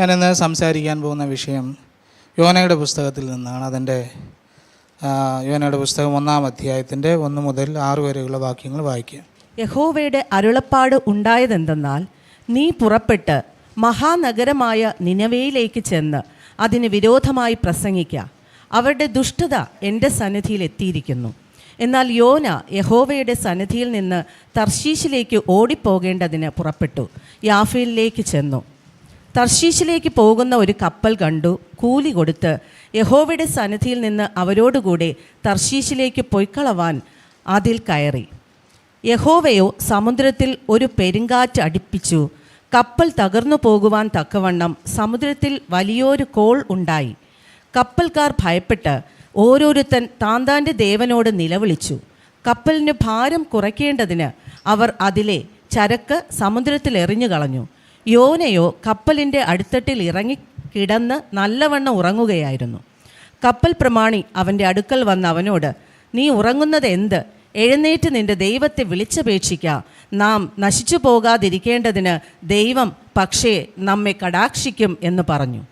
ഞാനിന്ന് സംസാരിക്കാൻ പോകുന്ന വിഷയം യോനയുടെ പുസ്തകത്തിൽ നിന്നാണ്. അതിൻ്റെ യോനയുടെ പുസ്തകം 1-ാം അധ്യായത്തിൻ്റെ 1 മുതൽ 6 വരെയുള്ള വാക്യങ്ങൾ വായിക്കുക. യഹോവയുടെ അരുളപ്പാട് ഉണ്ടായതെന്തെന്നാൽ, നീ പുറപ്പെട്ട് മഹാനഗരമായ നിനവയിലേക്ക് ചെന്ന് അതിന് വിരോധമായി പ്രസംഗിക്ക. അവരുടെ ദുഷ്ടത എൻ്റെ സന്നിധിയിൽ എത്തിയിരിക്കുന്നു. എന്നാൽ യോന യഹോവയുടെ സന്നിധിയിൽ നിന്ന് തർശീശിലേക്ക് ഓടിപ്പോകേണ്ടതിന് പുറപ്പെട്ടു യാഫയിലേക്ക് ചെന്നു. തർശീശിലേക്ക് പോകുന്ന ഒരു കപ്പൽ കണ്ടു. കൂലി കൊടുത്ത് യഹോവയുടെ സന്നിധിയിൽ നിന്ന് അവരോടുകൂടെ തർശീശിലേക്ക് പൊയ്ക്കളവാൻ അതിൽ കയറി. യഹോവയോ സമുദ്രത്തിൽ ഒരു പെരുങ്കാറ്റ് അടിപ്പിച്ചു. കപ്പൽ തകർന്നു പോകുവാൻ തക്കവണ്ണം സമുദ്രത്തിൽ വലിയൊരു കോൾ ഉണ്ടായി. കപ്പൽക്കാർ ഭയപ്പെട്ട് ഓരോരുത്തൻ താന്താൻ്റെ ദേവനോട് നിലവിളിച്ചു. കപ്പലിന് ഭാരം കുറയ്ക്കേണ്ടതിന് അവർ അതിലെ ചരക്ക് സമുദ്രത്തിൽ എറിഞ്ഞു കളഞ്ഞു. യോനയോ കപ്പലിൻ്റെ അടിത്തട്ടിൽ ഇറങ്ങി കിടന്ന് നല്ലവണ്ണം ഉറങ്ങുകയായിരുന്നു. കപ്പൽ പ്രമാണി അവൻ്റെ അടുക്കൽ വന്ന് അവനോട്, നീ ഉറങ്ങുന്നത് എന്ത്? എഴുന്നേറ്റ് നിന്റെ ദൈവത്തെ വിളിച്ചപേക്ഷിക്ക. നാം നശിച്ചു പോകാതിരിക്കേണ്ടതിന് ദൈവം പക്ഷേ നമ്മെ കടാക്ഷിക്കും എന്ന് പറഞ്ഞു.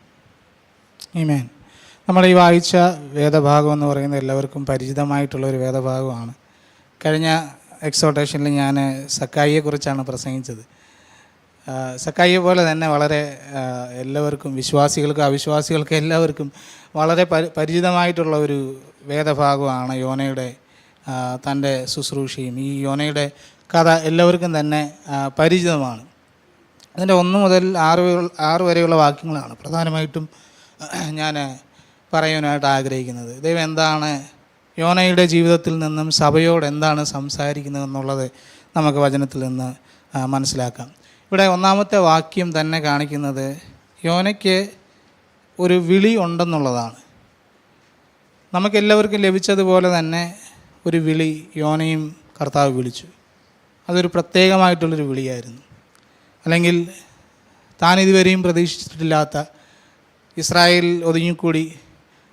ആമേൻ. നമ്മൾ ഈ വായിച്ച വേദഭാഗം എന്ന് പറയുന്നത് എല്ലാവർക്കും പരിചിതമായിട്ടുള്ളൊരു വേദഭാഗമാണ്. കഴിഞ്ഞ എക്സോട്ടേഷനിൽ ഞാൻ സക്കായിയെക്കുറിച്ചാണ് പ്രസംഗിച്ചത്. സക്കായിയെ പോലെ തന്നെ വളരെ എല്ലാവർക്കും, വിശ്വാസികൾക്കും അവിശ്വാസികൾക്കും എല്ലാവർക്കും വളരെ പരിചിതമായിട്ടുള്ള ഒരു വേദഭാഗമാണ് യോനയുടെ തൻ്റെ ശുശ്രൂഷയും. ഈ യോനയുടെ കഥ എല്ലാവർക്കും തന്നെ പരിചിതമാണ്. അതിൻ്റെ 1 മുതൽ 6 വരെയുള്ള വാക്യങ്ങളാണ് പ്രധാനമായിട്ടും ഞാൻ പറയാനായിട്ട് ആഗ്രഹിക്കുന്നത്. ദൈവം എന്താണ് യോനയുടെ ജീവിതത്തിൽ നിന്നും സഭയോട് എന്താണ് സംസാരിക്കുന്നത് എന്നുള്ളത് നമുക്ക് വചനത്തിൽ നിന്ന് മനസ്സിലാക്കാം. ഇവിടെ 1-ാമത്തെ വാക്യം തന്നെ കാണിക്കുന്നത് യോനയ്ക്ക് ഒരു വിളി ഉണ്ടെന്നുള്ളതാണ്. നമുക്കെല്ലാവർക്കും ലഭിച്ചതുപോലെ തന്നെ ഒരു വിളി യോനയും കർത്താവ് വിളിച്ചു. അതൊരു പ്രത്യേകമായിട്ടുള്ളൊരു വിളിയായിരുന്നു. അല്ലെങ്കിൽ താൻ ഇതുവരെയും പ്രതീക്ഷിച്ചിട്ടില്ലാത്ത, ഇസ്രായേൽ ഒതുങ്ങിക്കൂടി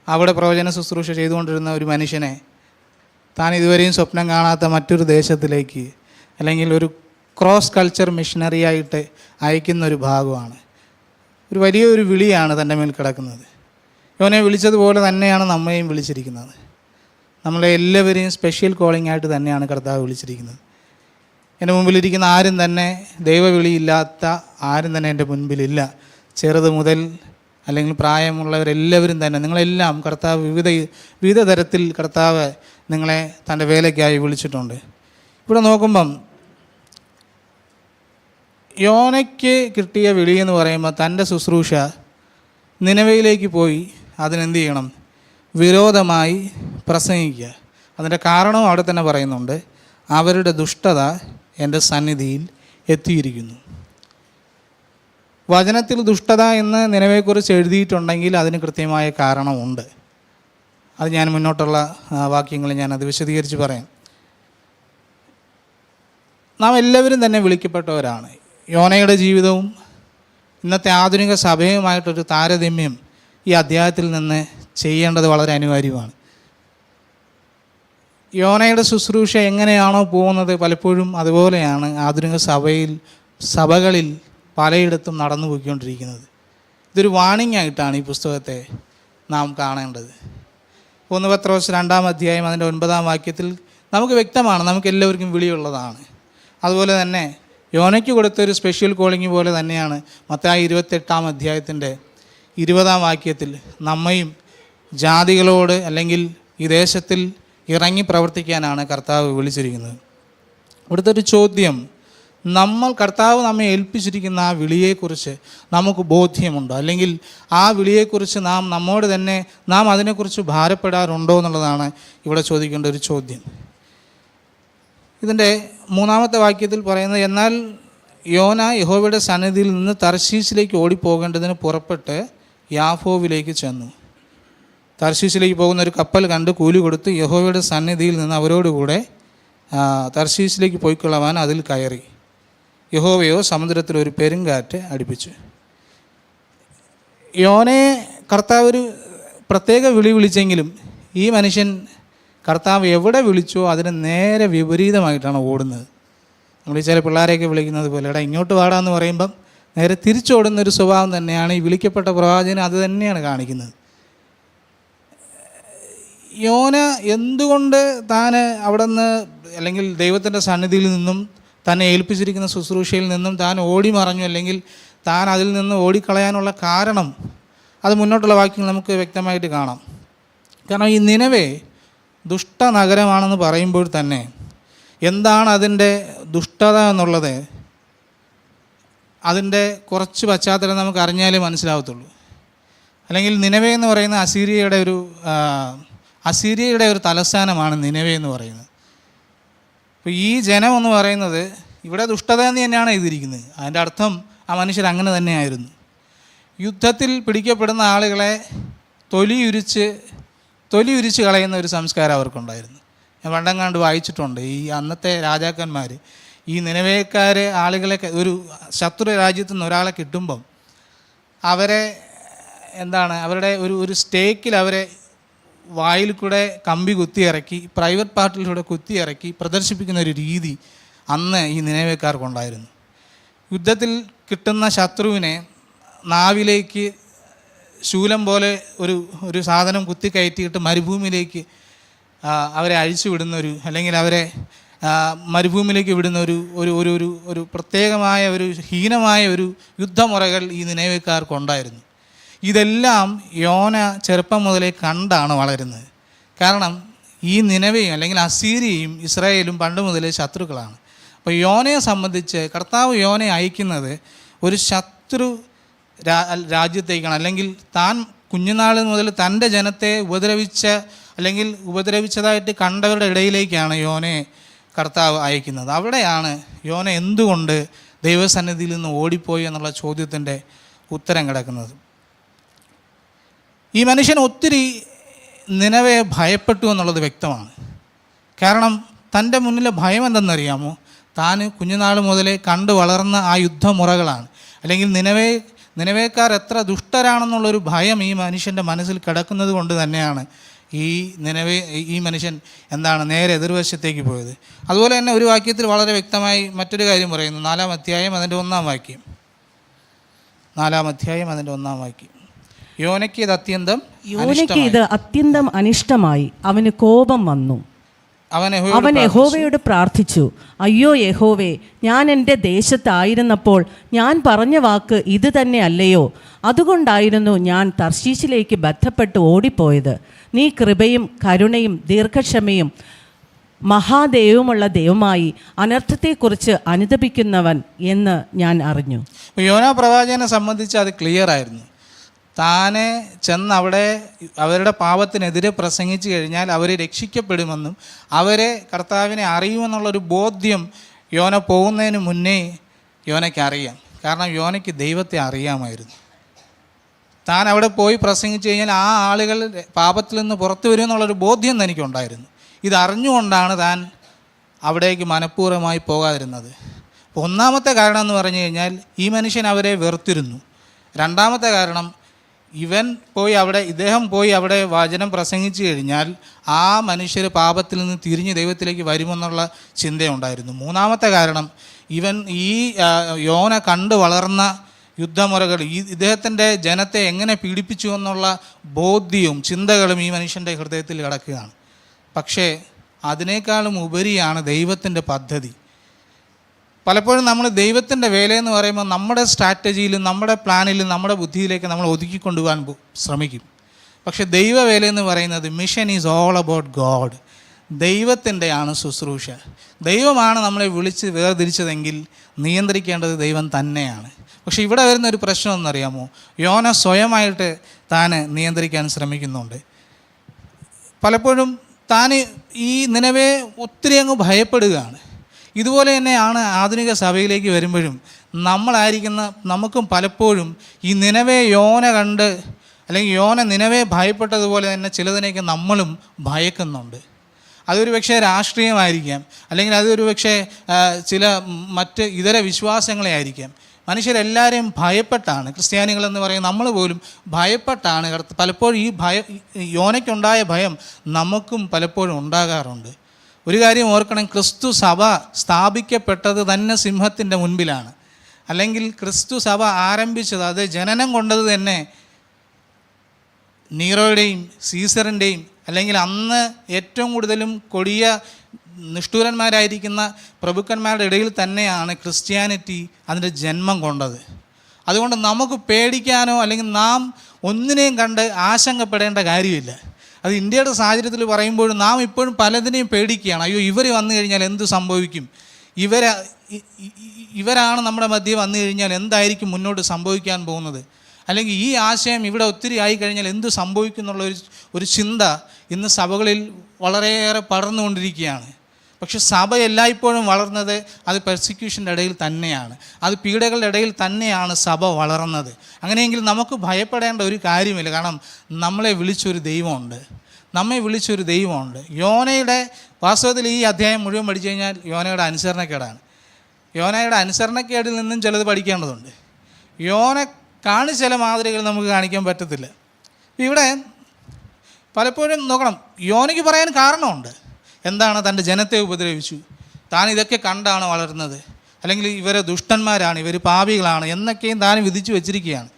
അവിടെ പ്രവചന ശുശ്രൂഷ ചെയ്തുകൊണ്ടിരുന്ന ഒരു മനുഷ്യനെ താൻ ഇതുവരെയും സ്വപ്നം കാണാത്ത മറ്റൊരു ദേശത്തിലേക്ക്, അല്ലെങ്കിൽ ഒരു ക്രോസ് കൾച്ചർ മിഷനറി ആയിട്ട് അയക്കുന്ന ഒരു ഭാഗമാണ്. ഒരു വലിയൊരു വിളിയാണ് തൻ്റെ മേൽ കിടക്കുന്നത്. യോനെ വിളിച്ചതുപോലെ തന്നെയാണ് നമ്മയും വിളിച്ചിരിക്കുന്നത്. നമ്മളെ എല്ലാവരെയും സ്പെഷ്യൽ കോളിംഗ് ആയിട്ട് തന്നെയാണ് കർത്താവ് വിളിച്ചിരിക്കുന്നത്. എൻ്റെ മുമ്പിലിരിക്കുന്ന ആരും തന്നെ ദൈവവിളിയില്ലാത്ത ആരും തന്നെ എൻ്റെ മുൻപിലില്ല. ചെറുത് മുതൽ അല്ലെങ്കിൽ പ്രായമുള്ളവരെല്ലാവരും തന്നെ, നിങ്ങളെല്ലാം കർത്താവ് വിവിധ തരത്തിൽ കർത്താവ് നിങ്ങളെ തൻ്റെ വേലയ്ക്കായി വിളിച്ചിട്ടുണ്ട്. ഇവിടെ നോക്കുമ്പം യോനയ്ക്ക് കിട്ടിയ വിളി എന്ന് പറയുമ്പോൾ തൻ്റെ ശുശ്രൂഷ നിനവയിലേക്ക് പോയി അതിനെന്ത് ചെയ്യണം? വിരോധമായി പ്രസംഗിക്കുക. അതിൻ്റെ കാരണവും അവിടെ തന്നെ പറയുന്നുണ്ട്. അവരുടെ ദുഷ്ടത എൻ്റെ സന്നിധിയിൽ എത്തിയിരിക്കുന്നു. വചനത്തിൽ ദുഷ്ടത എന്ന് നിനവയെക്കുറിച്ച് എഴുതിയിട്ടുണ്ടെങ്കിൽ അതിന് കൃത്യമായ കാരണമുണ്ട്. അത് ഞാൻ മുന്നോട്ടുള്ള വാക്യങ്ങളിൽ ഞാനത് വിശദീകരിച്ച് പറയാം. നാം എല്ലാവരും തന്നെ വിളിക്കപ്പെട്ടവരാണ്. യോനയുടെ ജീവിതവും ഇന്നത്തെ ആധുനിക സഭയുമായിട്ടൊരു താരതമ്യം ഈ അധ്യായത്തിൽ നിന്ന് ചെയ്യേണ്ടത് വളരെ അനിവാര്യമാണ്. യോനയുടെ ശുശ്രൂഷ എങ്ങനെയാണോ പോകുന്നത് പലപ്പോഴും അതുപോലെയാണ് ആധുനിക സഭകളിൽ പലയിടത്തും നടന്നു പോയിക്കൊണ്ടിരിക്കുന്നത്. ഇതൊരു വാണിംഗ് ആയിട്ടാണ് ഈ പുസ്തകത്തെ നാം കാണേണ്ടത്. 1 പത്രോസ് 2-ാം അധ്യായം അതിൻ്റെ 9-ാം വാക്യത്തിൽ നമുക്ക് വ്യക്തമാണ്, നമുക്ക് എല്ലാവർക്കും വിളിയുള്ളതാണ്. അതുപോലെ തന്നെ യോനയ്ക്ക് കൊടുത്തൊരു സ്പെഷ്യൽ കോളിംഗ് പോലെ തന്നെയാണ് മത്തായി 28-ാം അധ്യായത്തിൻ്റെ 20-ാം വാക്യത്തിൽ നമ്മയും ജാതികളോട് അല്ലെങ്കിൽ ഈ ദേശത്തിൽ ഇറങ്ങി പ്രവർത്തിക്കാനാണ് കർത്താവ് വിളിച്ചിരിക്കുന്നത്. ഇവിടുത്തെ ഒരു ചോദ്യം, കർത്താവ് നമ്മെ ഏൽപ്പിച്ചിരിക്കുന്ന ആ വിളിയെക്കുറിച്ച് നമുക്ക് ബോധ്യമുണ്ടോ? അല്ലെങ്കിൽ ആ വിളിയെക്കുറിച്ച് നാം അതിനെക്കുറിച്ച് ഭാരപ്പെടാറുണ്ടോ എന്നുള്ളതാണ് ഇവിടെ ചോദിക്കേണ്ട ഒരു ചോദ്യം. ഇതിൻ്റെ 3-ാമത്തെ വാക്യത്തിൽ പറയുന്നത്, എന്നാൽ യോന യഹോവയുടെ സന്നിധിയിൽ നിന്ന് തർശീശിലേക്ക് ഓടിപ്പോകേണ്ടതിന് പുറപ്പെട്ട് യാഫോവിലേക്ക് ചെന്നു. തർശീശിലേക്ക് പോകുന്ന ഒരു കപ്പൽ കണ്ട് കൂലി കൊടുത്ത് യഹോവയുടെ സന്നിധിയിൽ നിന്ന് അവരോടുകൂടെ തർശീശിലേക്ക് പോയിക്കൊള്ളവാൻ അതിൽ കയറി. യഹോവയോ സമുദ്രത്തിൽ ഒരു പെരുങ്കാറ്റ് അടിപ്പിച്ചു. യോനയെ കർത്താവ് ഒരു പ്രത്യേക വിളിച്ചെങ്കിലും ഈ മനുഷ്യൻ കർത്താവ് എവിടെ വിളിച്ചോ അതിന് നേരെ വിപരീതമായിട്ടാണ് ഓടുന്നത്. നമ്മൾ ചില പിള്ളേരെയൊക്കെ വിളിക്കുന്നത് പോലെ, എടാ ഇങ്ങോട്ട് വാടാന്ന് പറയുമ്പം നേരെ തിരിച്ചോടുന്നൊരു സ്വഭാവം തന്നെയാണ് ഈ വിളിക്കപ്പെട്ട പ്രവാചകൻ അത് തന്നെയാണ് കാണിക്കുന്നത്. യോന എന്തുകൊണ്ട് താൻ അവിടെ നിന്ന് അല്ലെങ്കിൽ ദൈവത്തിൻ്റെ സന്നിധിയിൽ നിന്നും തന്നെ ഏൽപ്പിച്ചിരിക്കുന്ന ശുശ്രൂഷയിൽ നിന്നും താൻ ഓടി മറഞ്ഞു, അല്ലെങ്കിൽ താൻ അതിൽ നിന്ന് ഓടിക്കളയാനുള്ള കാരണം അത് മുന്നോട്ടുള്ള വാക്യങ്ങൾ നമുക്ക് വ്യക്തമായിട്ട് കാണാം. കാരണം ഈ നിനവേ ദുഷ്ടനഗരമാണെന്ന് പറയുമ്പോൾ തന്നെ എന്താണ് അതിൻ്റെ ദുഷ്ടത എന്നുള്ളത് അതിൻ്റെ കുറച്ച് പശ്ചാത്തലം നമുക്ക് അറിഞ്ഞാലേ മനസ്സിലാവത്തുള്ളൂ. അല്ലെങ്കിൽ നിനവേ എന്ന് പറയുന്ന അസീരിയയുടെ ഒരു തലസ്ഥാനമാണ് നിനവേ എന്ന് പറയുന്നത്. അപ്പോൾ ഈ ജനം എന്ന് പറയുന്നത് ഇവിടെ ദുഷ്ടത എന്ന് തന്നെയാണ് എഴുതിയിരിക്കുന്നത്. അതിൻ്റെ അർത്ഥം ആ മനുഷ്യർ അങ്ങനെ തന്നെയായിരുന്നു. യുദ്ധത്തിൽ പിടിക്കപ്പെടുന്ന ആളുകളെ തൊലി ഉരിച്ച് കളയുന്ന ഒരു സംസ്കാരം അവർക്കുണ്ടായിരുന്നു. ഞാൻ പണ്ടെങ്ങാണ്ട് വായിച്ചിട്ടുണ്ട്. ഈ അന്നത്തെ രാജാക്കന്മാർ ഈ നിനവേക്കാരെ ആളുകളെ ഒരു ശത്രു രാജ്യത്തു നിന്ന് ഒരാളെ കിട്ടുമ്പം അവരെ അവരുടെ ഒരു സ്റ്റേക്കിൽ അവരെ വായിൽ കൂടെ കമ്പി കുത്തിയിറക്കി പ്രൈവറ്റ് പാർട്ടിലൂടെ കുത്തിയിറക്കി പ്രദർശിപ്പിക്കുന്ന ഒരു രീതി അന്ന് ഈ നിനവേക്കാർക്കുണ്ടായിരുന്നു. യുദ്ധത്തിൽ ശത്രുവിനെ നാവിലേക്ക് ശൂലം പോലെ ഒരു സാധനം കുത്തിക്കയറ്റിയിട്ട് മരുഭൂമിയിലേക്ക് അവരെ അഴിച്ചു വിടുന്നൊരു, അല്ലെങ്കിൽ അവരെ മരുഭൂമിയിലേക്ക് വിടുന്ന ഒരു പ്രത്യേകമായ ഒരു ഹീനമായ ഒരു യുദ്ധമുറകൾ ഈ നിനവേക്കാർക്കുണ്ടായിരുന്നു. ഇതെല്ലാം യോന ചെറുപ്പം മുതലേ കണ്ടാണ് വളരുന്നത്. കാരണം ഈ നിനവയും അല്ലെങ്കിൽ അസീരിയയും ഇസ്രായേലും പണ്ട് മുതലേ ശത്രുക്കളാണ്. അപ്പോൾ യോനയെ സംബന്ധിച്ച് കർത്താവ് യോനയെ അയക്കുന്നത് ഒരു ശത്രു രാജ്യത്തേക്കാണ്. അല്ലെങ്കിൽ താൻ കുഞ്ഞുനാൾ മുതൽ തൻ്റെ ജനത്തെ ഉപദ്രവിച്ചതായിട്ട് കണ്ടവരുടെ ഇടയിലേക്കാണ് യോനയെ കർത്താവ് അയക്കുന്നത്. അവിടെയാണ് യോന എന്തുകൊണ്ട് ദൈവസന്നിധിയിൽ നിന്ന് ഓടിപ്പോയി എന്നുള്ള ചോദ്യത്തിൻ്റെ ഉത്തരം കിടക്കുന്നത്. ഈ മനുഷ്യൻ ഒത്തിരി നിനവെ ഭയപ്പെട്ടു എന്നുള്ളത് വ്യക്തമാണ്. കാരണം തൻ്റെ മുന്നിലെ ഭയം എന്തെന്നറിയാമോ? താൻ കുഞ്ഞുനാൾ മുതലേ കണ്ടു വളർന്ന ആ യുദ്ധമുറകളാണ്. അല്ലെങ്കിൽ നിനവേക്കാർ എത്ര ദുഷ്ടരാണെന്നുള്ളൊരു ഭയം ഈ മനുഷ്യൻ്റെ മനസ്സിൽ കിടക്കുന്നത് കൊണ്ട് തന്നെയാണ് ഈ മനുഷ്യൻ നേരെ എതിർവശത്തേക്ക് പോയത്. അതുപോലെ തന്നെ ഒരു വാക്യത്തിൽ വളരെ വ്യക്തമായി മറ്റൊരു കാര്യം പറയുന്നു. 4-ാം അധ്യായം അതിൻ്റെ 1-ാം വാക്യം. 4-ാം അധ്യായം അതിൻ്റെ 1-ാം വാക്യം. യോനയ്ക്ക് ഇത് അത്യന്തം അനിഷ്ടമായി, അവന് കോപം വന്നു. അവൻ യഹോവയോട് പ്രാർത്ഥിച്ചു, അയ്യോ യഹോവേ, ഞാൻ എൻ്റെ ദേശത്തായിരുന്നപ്പോൾ ഞാൻ പറഞ്ഞ വാക്ക് ഇത് തന്നെ അല്ലയോ? അതുകൊണ്ടായിരുന്നു ഞാൻ തർശീശിലേക്ക് ബന്ധപ്പെട്ട് ഓടിപ്പോയത്. നീ കൃപയും കരുണയും ദീർഘക്ഷമയും മഹാദൈവമുള്ള ദൈവമായി അനർത്ഥത്തെക്കുറിച്ച് അനുതപിക്കുന്നവൻ എന്ന് ഞാൻ അറിഞ്ഞു. യോനാ പ്രവാചകനെ സംബന്ധിച്ച് അത് ക്ലിയർ ആയിരുന്നു. താനെ ചെന്ന് അവിടെ അവരുടെ പാപത്തിനെതിരെ പ്രസംഗിച്ചു കഴിഞ്ഞാൽ അവർ രക്ഷിക്കപ്പെടുമെന്നും അവരെ കർത്താവിനെ അറിയുമെന്നുള്ളൊരു ബോധ്യം യോന പോകുന്നതിന് മുന്നേ യോനയ്ക്ക് അറിയാം. കാരണം യോനയ്ക്ക് ദൈവത്തെ അറിയാമായിരുന്നു. താൻ അവിടെ പോയി പ്രസംഗിച്ചു കഴിഞ്ഞാൽ ആ ആളുകൾ പാപത്തിൽ നിന്ന് പുറത്തു വരുമെന്നുള്ളൊരു ബോധ്യം തനിക്കുണ്ടായിരുന്നു. ഇതറിഞ്ഞുകൊണ്ടാണ് താൻ അവിടേക്ക് മനഃപൂർവ്വമായി പോകാതിരുന്നത്. അപ്പോൾ ഒന്നാമത്തെ കാരണം എന്ന് പറഞ്ഞു കഴിഞ്ഞാൽ ഈ മനുഷ്യൻ അവരെ വെറുത്തിരുന്നു. രണ്ടാമത്തെ കാരണം ഇദ്ദേഹം പോയി അവിടെ വചനം പ്രസംഗിച്ചു കഴിഞ്ഞാൽ ആ മനുഷ്യർ പാപത്തിൽ നിന്ന് തിരിഞ്ഞ് ദൈവത്തിലേക്ക് വരുമെന്നുള്ള ചിന്തയുണ്ടായിരുന്നു. മൂന്നാമത്തെ കാരണം ഈ യോന കണ്ടു വളർന്ന യുദ്ധമുറകൾ ഇദ്ദേഹത്തിൻ്റെ ജനത്തെ എങ്ങനെ പീഡിപ്പിച്ചു എന്നുള്ള ബോധ്യവും ചിന്തകളും ഈ മനുഷ്യൻ്റെ ഹൃദയത്തിൽ കിടക്കുകയാണ്. പക്ഷേ അതിനേക്കാളും ഉപരിയാണ് ദൈവത്തിൻ്റെ പദ്ധതി. പലപ്പോഴും നമ്മൾ ദൈവത്തിൻ്റെ വേലയെന്ന് പറയുമ്പോൾ നമ്മുടെ സ്ട്രാറ്റജിയിലും നമ്മുടെ പ്ലാനിലും നമ്മുടെ ബുദ്ധിയിലേക്ക് നമ്മൾ ഒതുക്കിക്കൊണ്ടുപോകാൻ ശ്രമിക്കും. പക്ഷേ ദൈവവേലയെന്ന് പറയുന്നത് mission is all about God. ദൈവത്തിൻ്റെയാണ് ശുശ്രൂഷ. ദൈവമാണ് നമ്മളെ വിളിച്ച് വേർതിരിച്ചതെങ്കിൽ നിയന്ത്രിക്കേണ്ടത് ദൈവം തന്നെയാണ്. പക്ഷേ ഇവിടെ വരുന്നൊരു പ്രശ്നം എന്നറിയാമോ? യോന സ്വയമായിട്ട് താൻ നിയന്ത്രിക്കാൻ ശ്രമിക്കുന്നുണ്ട്. പലപ്പോഴും താൻ ഈ നിനവെ ഒത്തിരി അങ്ങ് ഭയപ്പെടുകയാണ്. ഇതുപോലെ തന്നെയാണ് ആധുനിക സഭയിലേക്ക് വരുമ്പോഴും നമുക്കും പലപ്പോഴും ഈ നിനവെ യോന കണ്ട് അല്ലെങ്കിൽ യോന നിനവെ ഭയപ്പെട്ടതുപോലെ തന്നെ ചിലതിനെയൊക്കെ നമ്മളും ഭയക്കുന്നുണ്ട്. അതൊരു പക്ഷേ രാഷ്ട്രീയമായിരിക്കാം, അല്ലെങ്കിൽ അതൊരു പക്ഷേ ചില മറ്റ് ഇതര വിശ്വാസങ്ങളെ ആയിരിക്കാം. മനുഷ്യരെല്ലാവരെയും ഭയപ്പെട്ടാണ്, ക്രിസ്ത്യാനികളെന്ന് പറയും നമ്മൾ പോലും ഭയപ്പെട്ടാണ്. പലപ്പോഴും ഈ യോനയ്ക്കുണ്ടായ ഭയം നമുക്കും പലപ്പോഴും ഉണ്ടാകാറുണ്ട്. ഒരു കാര്യം ഓർക്കണം, ക്രിസ്തു സഭ സ്ഥാപിക്കപ്പെട്ടത് തന്നെ സിംഹത്തിൻ്റെ മുൻപിലാണ്. അല്ലെങ്കിൽ ക്രിസ്തു സഭ ആരംഭിച്ചത്, അത് ജനനം കൊണ്ടത് തന്നെ നീറോയുടെയും സീസറിൻ്റെയും, അല്ലെങ്കിൽ അന്ന് ഏറ്റവും കൂടുതലും കൊടിയ നിഷ്ഠൂരന്മാരായിരിക്കുന്ന പ്രഭുക്കന്മാരുടെ ഇടയിൽ തന്നെയാണ് ക്രിസ്ത്യാനിറ്റി അതിൻ്റെ ജന്മം കൊണ്ടത്. അതുകൊണ്ട് നമുക്ക് പേടിക്കാനോ അല്ലെങ്കിൽ നാം ഒന്നിനെയും കണ്ട് ആശങ്കപ്പെടേണ്ട കാര്യമില്ല. അത് ഇന്ത്യയുടെ സാഹചര്യത്തിൽ പറയുമ്പോഴും നാം ഇപ്പോഴും പലതിനെയും പേടിക്കുകയാണ്. അയ്യോ, ഇവർ വന്നു കഴിഞ്ഞാൽ എന്ത് സംഭവിക്കും, ഇവരാണ് നമ്മുടെ മധ്യേ വന്നു കഴിഞ്ഞാൽ എന്തായിരിക്കും മുന്നോട്ട് സംഭവിക്കാൻ പോകുന്നത്, അല്ലെങ്കിൽ ഈ ആശയം ഇവിടെ ഒത്തിരി ആയിക്കഴിഞ്ഞാൽ എന്ത് സംഭവിക്കും എന്നുള്ള ഒരു ചിന്ത ഇന്ന് സഭകളിൽ വളരെയേറെ പടർന്നുകൊണ്ടിരിക്കുകയാണ്. പക്ഷെ സഭ എല്ലായ്പ്പോഴും വളർന്നത് അത് പെർസിക്യൂഷൻ്റെ ഇടയിൽ തന്നെയാണ്, അത് പീഡകളുടെ ഇടയിൽ തന്നെയാണ് സഭ വളർന്നത്. അങ്ങനെയെങ്കിൽ നമുക്ക് ഭയപ്പെടേണ്ട ഒരു കാര്യമില്ല. കാരണം നമ്മളെ വിളിച്ചൊരു ദൈവമുണ്ട്, നമ്മെ വിളിച്ചൊരു ദൈവമുണ്ട്. യോനയുടെ വാസ്തവത്തിൽ ഈ അധ്യായം മുഴുവൻ പഠിച്ചു കഴിഞ്ഞാൽ യോനയുടെ അനുസരണക്കേടാണ്. യോനയുടെ അനുസരണക്കേടിൽ നിന്നും ചിലത് പഠിക്കേണ്ടതുണ്ട്. യോന കാണിച്ച ചില മാതൃകകൾ നമുക്ക് കാണിക്കാൻ പറ്റത്തില്ല. ഇവിടെ പലപ്പോഴും നോക്കണം, യോനയ്ക്ക് പറയാൻ കാരണമുണ്ട്. എന്താണ്? തൻ്റെ ജനത്തെ ഉപദ്രവിച്ചു, താൻ ഇതൊക്കെ കണ്ടാണ് വളർന്നത്, അല്ലെങ്കിൽ ഇവരെ ദുഷ്ടന്മാരാണ്, ഇവർ പാപികളാണ് എന്നൊക്കെയും താൻ വിധിച്ചു വച്ചിരിക്കുകയാണ്.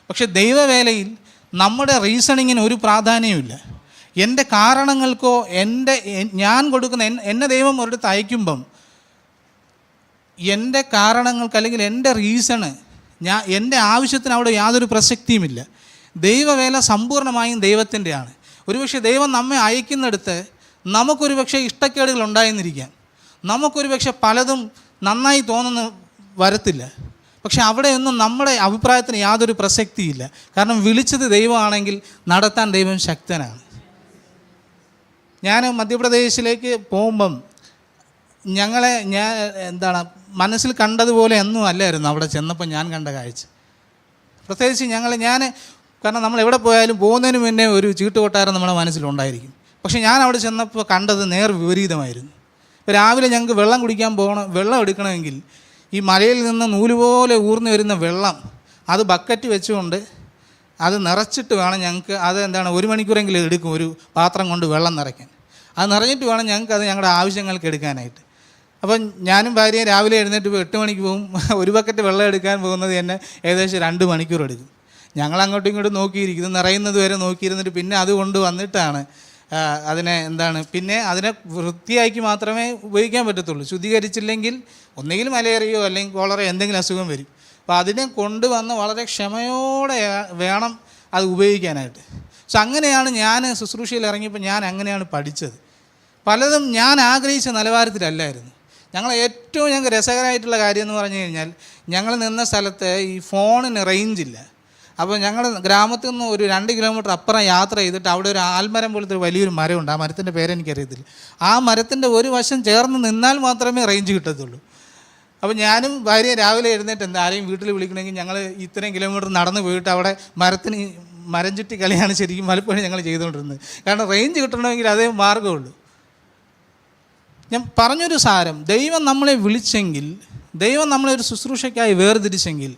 പക്ഷെ ദൈവവേലയിൽ നമ്മുടെ റീസണിങ്ങിന് ഒരു പ്രാധാന്യമില്ല. എൻ്റെ കാരണങ്ങൾക്കോ ഞാൻ കൊടുക്കുന്ന എന്നെ ദൈവം ഒരിടത്ത് അയക്കുമ്പം എൻ്റെ കാരണങ്ങൾക്ക് അല്ലെങ്കിൽ എൻ്റെ റീസണ് എൻ്റെ ആവശ്യത്തിന് അവിടെ യാതൊരു പ്രസക്തിയുമില്ല. ദൈവവേല സമ്പൂർണ്ണമായും ദൈവത്തിൻ്റെയാണ്. ഒരുപക്ഷെ ദൈവം നമ്മെ അയക്കുന്നിടത്ത് നമുക്കൊരു പക്ഷേ ഇഷ്ടക്കേടുകൾ ഉണ്ടായെന്നിരിക്കാം, നമുക്കൊരു പക്ഷെ പലതും നന്നായി തോന്നുന്നു വരത്തില്ല. പക്ഷെ അവിടെയൊന്നും നമ്മുടെ അഭിപ്രായത്തിന് യാതൊരു പ്രസക്തിയില്ല. കാരണം വിളിച്ചത് ദൈവമാണെങ്കിൽ നടത്താൻ ദൈവം ശക്തനാണ്. ഞാൻ മധ്യപ്രദേശിലേക്ക് പോകുമ്പം ഞാൻ മനസ്സിൽ കണ്ടതുപോലെ ഒന്നും അല്ലായിരുന്നു അവിടെ ചെന്നപ്പോൾ ഞാൻ കണ്ട കാഴ്ച. പ്രത്യേകിച്ച് കാരണം നമ്മൾ എവിടെ പോയാലും പോകുന്നതിന് മുന്നേ ഒരു ചീട്ടുകൊട്ടാരം നമ്മുടെ മനസ്സിലുണ്ടായിരിക്കും. പക്ഷേ ഞാൻ അവിടെ ചെന്നപ്പോൾ കണ്ടത് നേർ വിപരീതമായിരുന്നു. ഇപ്പോൾ രാവിലെ ഞങ്ങൾക്ക് വെള്ളം എടുക്കണമെങ്കിൽ ഈ മലയിൽ നിന്ന് നൂലുപോലെ ഊർന്നു വരുന്ന വെള്ളം അത് ബക്കറ്റ് വെച്ചുകൊണ്ട് അത് നിറച്ചിട്ട് വേണം ഞങ്ങൾക്ക്, അത് 1 മണിക്കൂറെങ്കിലും എടുക്കും ഒരു പാത്രം കൊണ്ട് വെള്ളം നിറയ്ക്കാൻ. അത് നിറഞ്ഞിട്ട് വേണം ഞങ്ങൾക്ക് അത് ഞങ്ങളുടെ ആവശ്യങ്ങൾക്ക് എടുക്കാനായിട്ട്. അപ്പം ഞാനും ഭാര്യയും രാവിലെ എഴുന്നേറ്റ് 8 മണിക്ക് പോകും. ഒരു ബക്കറ്റ് വെള്ളം എടുക്കാൻ പോകുന്നത് തന്നെ ഏകദേശം 2 മണിക്കൂർ എടുക്കും. ഞങ്ങൾ അങ്ങോട്ടും ഇങ്ങോട്ടും നോക്കിയിരിക്കും, ഇത് നിറയുന്നത് വരെ നോക്കിയിരുന്നിട്ട് പിന്നെ അതുകൊണ്ട് വന്നിട്ടാണ് പിന്നെ അതിനെ വൃത്തിയാക്കി മാത്രമേ ഉപയോഗിക്കാൻ പറ്റത്തുള്ളൂ. ശുദ്ധീകരിച്ചില്ലെങ്കിൽ ഒന്നുകിൽ മലേറിയോ അല്ലെങ്കിൽ കോളറയോ എന്തെങ്കിലും അസുഖം വരും. അപ്പോൾ അതിനെ കൊണ്ടുവന്ന് വളരെ ക്ഷമയോടെ വേണം അത് ഉപയോഗിക്കാനായിട്ട്. സോ അങ്ങനെയാണ് ഞാൻ ശുശ്രൂഷയിൽ ഇറങ്ങിയപ്പോൾ ഞാൻ അങ്ങനെയാണ് പഠിച്ചത്. പലതും ഞാൻ ആഗ്രഹിച്ച നിലവാരത്തിലല്ലായിരുന്നു. ഞങ്ങൾക്ക് രസകരമായിട്ടുള്ള കാര്യം എന്ന് പറഞ്ഞു കഴിഞ്ഞാൽ, ഞങ്ങൾ നിന്ന സ്ഥലത്ത് ഈ ഫോണിന് റേഞ്ചില്ല. അപ്പോൾ ഞങ്ങൾ ഗ്രാമത്തിൽ നിന്ന് ഒരു 2 കിലോമീറ്റർ അപ്പുറം യാത്ര ചെയ്തിട്ട് അവിടെ ഒരു ആൽമരം പോലത്തെ ഒരു വലിയൊരു മരമുണ്ട്. ആ മരത്തിൻ്റെ പേരെനിക്കറിയത്തില്ല. ആ മരത്തിൻ്റെ ഒരു വശം ചേർന്ന് നിന്നാൽ മാത്രമേ റേഞ്ച് കിട്ടത്തുള്ളൂ. അപ്പോൾ ഞാനും ഭാര്യ രാവിലെ എഴുന്നേറ്റ് ആരെയും വീട്ടിൽ വിളിക്കണമെങ്കിൽ ഞങ്ങൾ ഇത്രയും കിലോമീറ്റർ നടന്ന് പോയിട്ട് അവിടെ മരം ചുറ്റി കളിയാണ് ശരിക്കും പലപ്പോഴും ഞങ്ങൾ ചെയ്തുകൊണ്ടിരുന്നത്. കാരണം റേഞ്ച് കിട്ടണമെങ്കിൽ അതേ മാർഗ്ഗമുള്ളൂ. ഞാൻ പറഞ്ഞൊരു സാരം, ദൈവം നമ്മളെ വിളിച്ചെങ്കിൽ, ദൈവം നമ്മളെ ഒരു ശുശ്രൂഷയ്ക്കായി വേർതിരിച്ചെങ്കിൽ,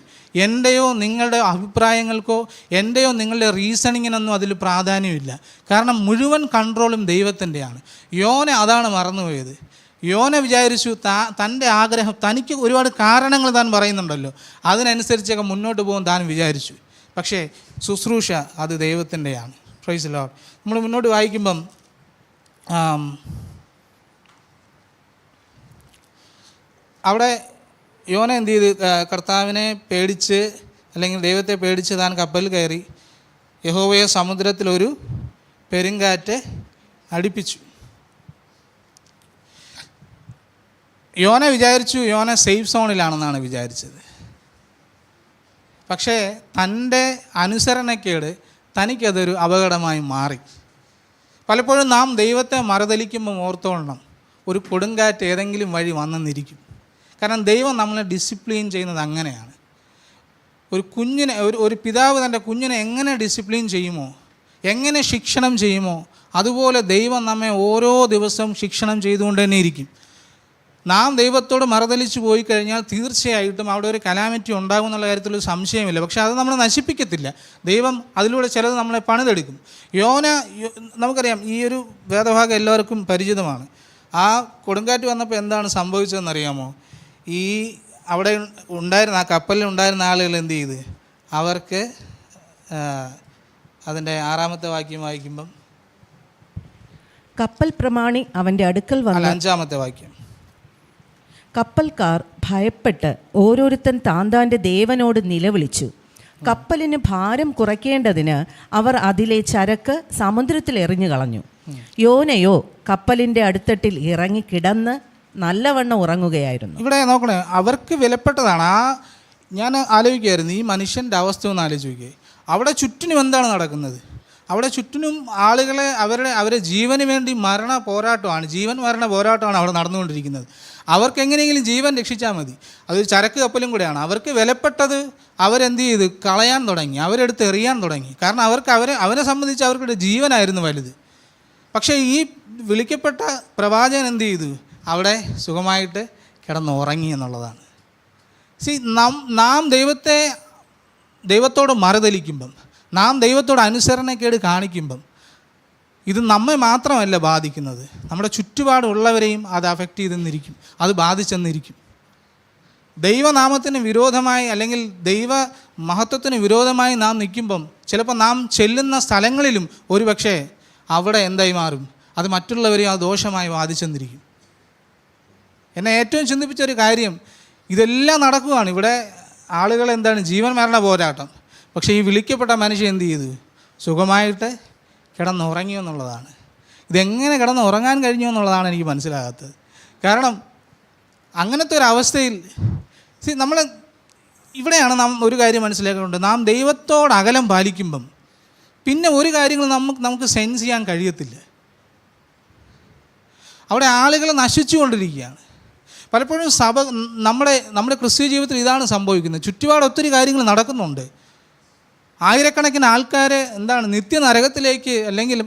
എൻ്റെയോ നിങ്ങളുടെ അഭിപ്രായങ്ങൾക്കോ എൻ്റെയോ നിങ്ങളുടെ റീസണിങ്ങിനൊന്നും അതിൽ പ്രാധാന്യമില്ല. കാരണം മുഴുവൻ കൺട്രോളും ദൈവത്തിൻ്റെയാണ്. യോന അതാണ് മറന്നുപോയത്. യോന വിചാരിച്ചു തൻ്റെ ആഗ്രഹം, തനിക്ക് ഒരുപാട് കാരണങ്ങൾ താൻ പറയുന്നുണ്ടല്ലോ, അതിനനുസരിച്ചൊക്കെ മുന്നോട്ട് പോകും താൻ വിചാരിച്ചു. പക്ഷേ ശുശ്രൂഷ അത് ദൈവത്തിൻ്റെയാണ്. Praise the Lord. നമ്മൾ മുന്നോട്ട് വായിക്കുമ്പം അവിടെ യോന എന്ത് ചെയ്ത്, കർത്താവിനെ പേടിച്ച് അല്ലെങ്കിൽ ദൈവത്തെ പേടിച്ച് താൻ കപ്പലിൽ കയറി യഹോവയെ സമുദ്രത്തിലൊരു പെരുങ്കാറ്റ് അടിപ്പിച്ചു. യോന വിചാരിച്ചു യോന സേഫ് സോണിലാണെന്നാണ് വിചാരിച്ചത്. പക്ഷേ തൻ്റെ അനുസരണക്കേട് തനിക്കതൊരു അപകടമായി മാറി. പലപ്പോഴും നാം ദൈവത്തെ മറുതലിക്കുമ്പോൾ ഓർത്തോളണം, ഒരു കൊടുങ്കാറ്റ് ഏതെങ്കിലും വഴി വന്നെന്നിരിക്കും. കാരണം ദൈവം നമ്മളെ ഡിസിപ്ലിൻ ചെയ്യുന്നത് അങ്ങനെയാണ്. ഒരു പിതാവ് തൻ്റെ കുഞ്ഞിനെ എങ്ങനെ ഡിസിപ്ലിൻ ചെയ്യുമോ, എങ്ങനെ ശിക്ഷണം ചെയ്യുമോ, അതുപോലെ ദൈവം നമ്മെ ഓരോ ദിവസവും ശിക്ഷണം ചെയ്തുകൊണ്ട് തന്നെ ഇരിക്കും. നാം ദൈവത്തോട് മറുതലിച്ച് പോയി കഴിഞ്ഞാൽ തീർച്ചയായിട്ടും അവിടെ ഒരു കലാമിറ്റി ഉണ്ടാകും എന്നുള്ള കാര്യത്തിൽ സംശയമില്ല. പക്ഷേ അത് നമ്മളെ നശിപ്പിക്കത്തില്ല. ദൈവം അതിലൂടെ ചിലത് നമ്മളെ പണിതെടുക്കും. നമുക്കറിയാം, ഈ ഒരു വേദഭാഗം എല്ലാവർക്കും പരിചിതമാണ്. ആ കൊടുങ്കാറ്റ് വന്നപ്പോൾ എന്താണ് സംഭവിച്ചതെന്നറിയാമോ? ഈ അവിടെ ഉണ്ടായിരുന്ന ആ കപ്പലിൽ ഉണ്ടായിരുന്ന ആളുകൾ എന്ത് ചെയ്ത്, അവർക്ക് അതിൻ്റെ 6-ാമത്തെ വാക്യം വായിക്കുമ്പം, കപ്പൽ പ്രമാണി അവൻ്റെ അടുക്കൽ വന്ന 5-ാമത്തെ വാക്യം, കപ്പൽക്കാർ ഭയപ്പെട്ട് ഓരോരുത്തൻ താന്താൻ്റെ ദേവനോട് നിലവിളിച്ചു. കപ്പലിന് ഭാരം കുറയ്ക്കേണ്ടതിന് അവർ അതിലെ ചരക്ക് സമുദ്രത്തിൽ എറിഞ്ഞു കളഞ്ഞു. യോനയോ കപ്പലിൻ്റെ അടിത്തട്ടിൽ ഇറങ്ങി കിടന്ന് നല്ലവണ്ണം ഉറങ്ങുകയായിരുന്നു. ഇവിടെ നോക്കണേ, അവർക്ക് വിലപ്പെട്ടതാണ്. ഞാൻ ആലോചിക്കുകയായിരുന്നു, ഈ മനുഷ്യൻ്റെ അവസ്ഥ ഒന്ന് ആലോചിച്ച് നോക്കിയേ. അവിടെ ചുറ്റിനും എന്താണ് നടക്കുന്നത്? അവിടെ ചുറ്റിനും ആളുകളെ അവരെ ജീവന് വേണ്ടി ജീവൻ മരണ പോരാട്ടമാണ് അവിടെ നടന്നുകൊണ്ടിരിക്കുന്നത്. അവർക്ക് എങ്ങനെയെങ്കിലും ജീവൻ രക്ഷിച്ചാൽ മതി. അതൊരു ചരക്ക് കപ്പലും കൂടെയാണ്. അവർക്ക് വിലപ്പെട്ടത് അവരെന്ത് ചെയ്ത് കളയാൻ തുടങ്ങി, അവരെടുത്ത് എറിയാൻ തുടങ്ങി. കാരണം അവനെ സംബന്ധിച്ച് അവർക്ക് ജീവനായിരുന്നു വലുത്. പക്ഷേ ഈ വിളിക്കപ്പെട്ട പ്രവാചകൻ എന്ത് ചെയ്തു? അവിടെ സുഖമായിട്ട് കിടന്നുറങ്ങി എന്നുള്ളതാണ്. നാം ദൈവത്തോട് മറുതലിക്കുമ്പം, നാം ദൈവത്തോട് അനുസരണക്കേട് കാണിക്കുമ്പം, ഇത് നമ്മെ മാത്രമല്ല ബാധിക്കുന്നത്, നമ്മുടെ ചുറ്റുപാടുള്ളവരെയും അത് അഫക്റ്റ് ചെയ്തെന്നിരിക്കും, അത് ബാധിച്ചെന്നിരിക്കും. ദൈവനാമത്തിന് വിരോധമായി അല്ലെങ്കിൽ ദൈവ മഹത്വത്തിന് വിരോധമായി നാം നിൽക്കുമ്പം ചിലപ്പോൾ നാം ചെല്ലുന്ന സ്ഥലങ്ങളിലും ഒരുപക്ഷെ അവിടെ എന്തായി മാറും, അത് മറ്റുള്ളവരെയും അത് ദോഷമായി ബാധിച്ചെന്നിരിക്കും. എന്നെ ഏറ്റവും ചിന്തിപ്പിച്ചൊരു കാര്യം, ഇതെല്ലാം നടക്കുകയാണ് ഇവിടെ. ആളുകൾ എന്താണ്, ജീവൻ മരണ പോരാട്ടം. പക്ഷേ ഈ വിളിക്കപ്പെട്ട മനുഷ്യൻ എന്ത് ചെയ്തു? സുഖമായിട്ട് കിടന്നുറങ്ങി എന്നുള്ളതാണ്. ഇതെങ്ങനെ കിടന്നുറങ്ങാൻ കഴിഞ്ഞു എന്നുള്ളതാണ് എനിക്ക് മനസ്സിലാകാത്തത്. കാരണം അങ്ങനത്തെ ഒരു അവസ്ഥയിൽ നമ്മൾ ഇവിടെയാണ് നാം ഒരു കാര്യം മനസ്സിലാക്കേണ്ടത്. നാം ദൈവത്തോട് അകലം പാലിക്കുമ്പം പിന്നെ ഒരു കാര്യങ്ങൾ നമുക്ക് സെൻസ് ചെയ്യാൻ കഴിയത്തില്ല. അവിടെ ആളുകൾ നശിച്ചുകൊണ്ടിരിക്കുകയാണ്. പലപ്പോഴും നമ്മുടെ ക്രിസ്ത്യ ജീവിതത്തിൽ ഇതാണ് സംഭവിക്കുന്നത്. ചുറ്റുപാട് ഒത്തിരി കാര്യങ്ങൾ നടക്കുന്നുണ്ട്. ആയിരക്കണക്കിന് ആൾക്കാർ എന്താണ് നിത്യനരകത്തിലേക്ക്, അല്ലെങ്കിൽ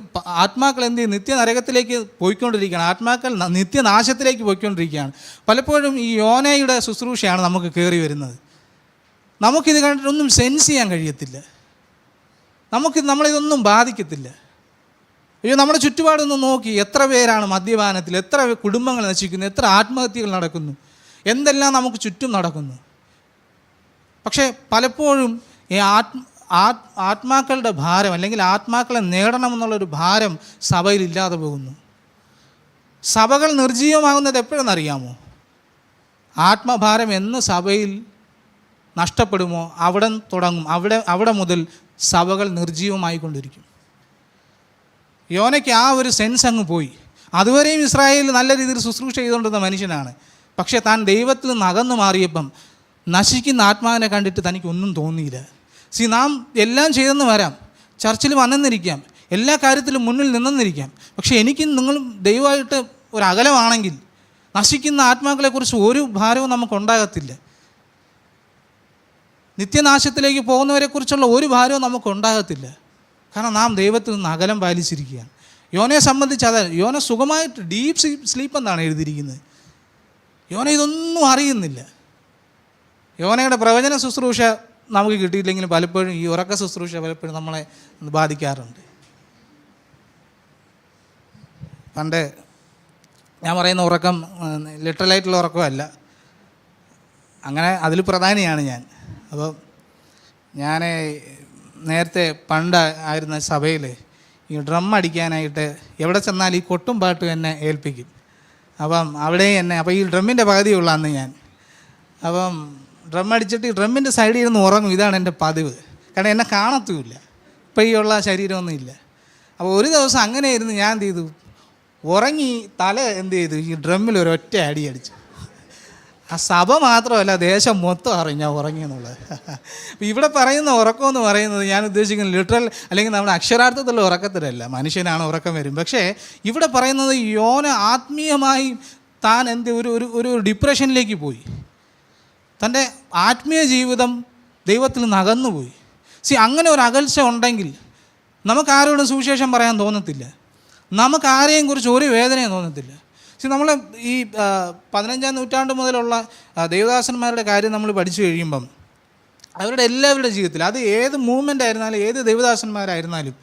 ആത്മാക്കൾ എന്ത് ചെയ്യും, നിത്യനരകത്തിലേക്ക് പോയിക്കൊണ്ടിരിക്കുകയാണ്. ആത്മാക്കൾ നിത്യനാശത്തിലേക്ക് പോയിക്കൊണ്ടിരിക്കുകയാണ്. പലപ്പോഴും ഈ യോനയുടെ ശുശ്രൂഷയാണ് നമുക്ക് കയറി വരുന്നത്. നമുക്കിത് കണ്ടിട്ടൊന്നും സെൻസ് ചെയ്യാൻ കഴിയത്തില്ല. നമ്മളിതൊന്നും ബാധിക്കത്തില്ല. അയ്യോ, നമ്മുടെ ചുറ്റുപാടൊന്നും നോക്കി, എത്ര പേരാണ് മദ്യപാനത്തിൽ, എത്ര കുടുംബങ്ങൾ നശിക്കുന്നു, എത്ര ആത്മഹത്യകൾ നടക്കുന്നു, എന്തെല്ലാം നമുക്ക് ചുറ്റും നടക്കുന്നു. പക്ഷേ പലപ്പോഴും ഈ ആത്മാക്കളുടെ ഭാരം, അല്ലെങ്കിൽ ആത്മാക്കളെ നേടണമെന്നുള്ളൊരു ഭാരം സഭയിൽ ഇല്ലാതെ പോകുന്നു. സഭകൾ നിർജ്ജീവമാകുന്നത് എപ്പോഴെന്നറിയാമോ? ആത്മഭാരം എന്ന് സഭയിൽ നഷ്ടപ്പെടുമോ അവിടെ തുടങ്ങും, അവിടെ മുതൽ സഭകൾ നിർജ്ജീവമായിക്കൊണ്ടിരിക്കും. യോനയ്ക്ക് ആ ഒരു സെൻസ് അങ്ങ് പോയി. അതുവരെയും ഇസ്രായേലിൽ നല്ല രീതിയിൽ ശുശ്രൂഷ ചെയ്തുകൊണ്ടിരുന്ന മനുഷ്യനാണ്. പക്ഷേ താൻ ദൈവത്തിൽ നിന്ന് അകന്നു മാറിയപ്പം നശിക്കുന്ന ആത്മാവിനെ കണ്ടിട്ട് തനിക്കൊന്നും തോന്നിയില്ല. നാം എല്ലാം ചെയ്തെന്ന് വരാം, ചർച്ചിൽ വന്നെന്നിരിക്കാം, എല്ലാ കാര്യത്തിലും മുന്നിൽ നിന്നെന്നിരിക്കാം. പക്ഷേ എനിക്കും നിങ്ങളും ദൈവമായിട്ട് ഒരു അകലമാണെങ്കിൽ നശിക്കുന്ന ആത്മാക്കളെക്കുറിച്ച് ഒരു ഭാരവും നമുക്കുണ്ടാകത്തില്ല. നിത്യനാശത്തിലേക്ക് പോകുന്നവരെക്കുറിച്ചുള്ള ഒരു ഭാരവും നമുക്കുണ്ടാകത്തില്ല. കാരണം നാം ദൈവത്തിൽ നിന്ന് അകലം പാലിച്ചിരിക്കുകയാണ്. യോനയെ സംബന്ധിച്ച് അതാണ്. യോന സുഖമായിട്ട് ഡീപ്പ് സ്ലീപ്പ് എന്നാണ് എഴുതിയിരിക്കുന്നത്. യോന ഇതൊന്നും അറിയുന്നില്ല. യോനയുടെ പ്രവചന ശുശ്രൂഷ നമുക്ക് കിട്ടിയില്ലെങ്കിലും പലപ്പോഴും ഈ ഉറക്ക ശുശ്രൂഷ പലപ്പോഴും നമ്മളെ ബാധിക്കാറുണ്ട്. പണ്ട് ഞാൻ പറയുന്ന ഉറക്കം ലിറ്ററലായിട്ടുള്ള ഉറക്കമല്ല, അങ്ങനെ അതിൽ പ്രധാനിയാണ് ഞാൻ. അപ്പോൾ ഞാൻ നേരത്തെ പണ്ട് ആയിരുന്ന സഭയിൽ ഈ ഡ്രം അടിക്കാനായിട്ട് എവിടെ ചെന്നാൽ ഈ കൊട്ടും പാട്ടും എന്നെ ഏൽപ്പിക്കും. അപ്പം അവിടെ എന്നെ, അപ്പോൾ ഈ ഡ്രമ്മിൻ്റെ പകുതിയുള്ള അന്ന് ഞാൻ, അപ്പം ഡ്രം അടിച്ചിട്ട് ഈ ഡ്രമ്മിൻ്റെ സൈഡിൽ ഇരുന്ന് ഉറങ്ങും. ഇതാണ് എൻ്റെ പതിവ്. കാരണം എന്നെ കാണത്തുമില്ല, ഇപ്പം ഈ ഉള്ള ശരീരമൊന്നും ഇല്ല. അപ്പോൾ ഒരു ദിവസം അങ്ങനെ ഇരുന്ന് ഞാൻ എന്ത് ചെയ്തു, ഉറങ്ങി തല എന്ത് ചെയ്തു, ഈ ഡ്രമ്മിൽ ഒരു ഒറ്റ അടി അടിച്ചു. ആ സഭ മാത്രമല്ല, ദേശം മൊത്തം അറിഞ്ഞു ഞാൻ ഉറങ്ങിയെന്നുള്ളത്. അപ്പോൾ ഇവിടെ പറയുന്ന ഉറക്കമെന്ന് പറയുന്നത് ഞാൻ ഉദ്ദേശിക്കുന്നത് ലിറ്ററൽ അല്ലെങ്കിൽ നമ്മുടെ അക്ഷരാർത്ഥത്തിലുള്ള ഉറക്കത്തിലല്ല. മനുഷ്യനാണ് ഉറക്കം വരും. പക്ഷേ ഇവിടെ പറയുന്നത് യോന ആത്മീയമായി താൻ ഒരു ഡിപ്രഷനിലേക്ക് പോയി. തൻ്റെ ആത്മീയ ജീവിതം ദൈവത്തിൽ നിന്ന് അകന്നുപോയി. അങ്ങനെ ഒരു അകൽച്ച ഉണ്ടെങ്കിൽ നമുക്ക് ആരോടും സുവിശേഷം പറയാൻ തോന്നത്തില്ല. നമുക്ക് ആരെയും കുറിച്ച് ഒരു വേദനയും തോന്നത്തില്ല. നമ്മൾ ഈ 15-ാം നൂറ്റാണ്ട് മുതലുള്ള ദേവദാസന്മാരുടെ കാര്യം നമ്മൾ പഠിച്ചു കഴിയുമ്പം അവരുടെ എല്ലാവരുടെ ജീവിതത്തിൽ, അത് ഏത് മൂവ്മെൻ്റ് ആയിരുന്നാലും ഏത് ദേവദാസന്മാരായിരുന്നാലും